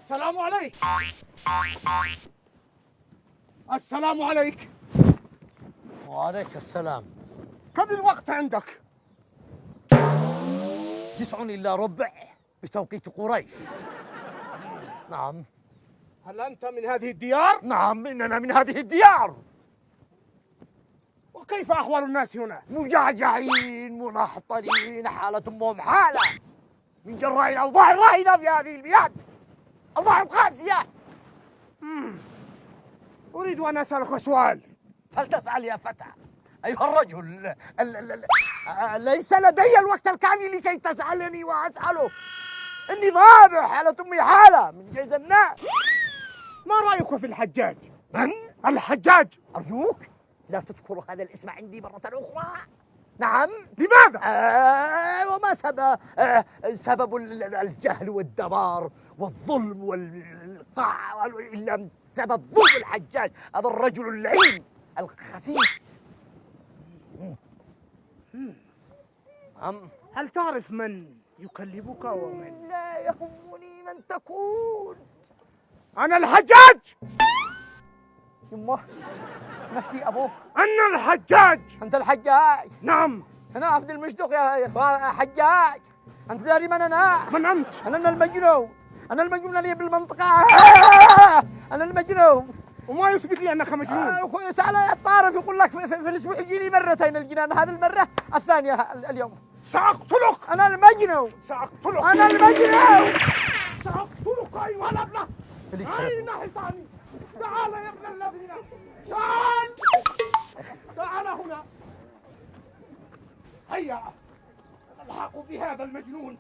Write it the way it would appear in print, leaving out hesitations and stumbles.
السلام عليك. السلام عليك. وعليك السلام. كم الوقت عندك؟ 9:45 بتوقيت قريش. نعم. هل أنت من هذه الديار؟ نعم، إننا من هذه الديار. وكيف أحوال الناس هنا؟ مجعجعين منحطرين، حالتهم حالة من جراء الأوضاع الراهنة في هذه البلاد، أوضاع قاسية. أريد أن أسألك سؤال. فلتسأل يا فتى أيها الرجل. ليس لدي الوقت الكافي لكي تسألني وأسأله. إني ضابع، حالة أمي حالة من جيز الناس. ما رأيك في الحجاج؟ من؟ الحجاج. أرجوك لا تذكر هذا الاسم عندي مرة أخرى. نعم. لماذا؟ وما سبب الجهل والدمار والظلم والقاع إلا سبب ظلم الحجاج، هذا الرجل اللعين الخسيس. هل تعرف من يكلمك ومن؟ لا يهمني من تكون. أنا الحجاج. يمه نفسي أبوك. أنا الحجاج. أنت الحجاج؟ نعم. أنا عبد المشدق يا إخوان حجاج. أنت داري من أنا؟ من أنت؟ أنا المجنون. أنا المجنون اللي بالمنطقة. أنا المجنون. وما يثبت لي أنك مجنون؟ سأل الطارف يقول لك في الأسبوع يجي لي مرتين الجنان، هذه المرة الثانية اليوم. سأقتلك. أنا المجنون. سأقتلك. أنا المجنون. سأقتلك أيها الأبله. أين حصاني؟ تعال يا ابن الذين، تعال. تعال هنا. هيا نلحق بهذا المجنون.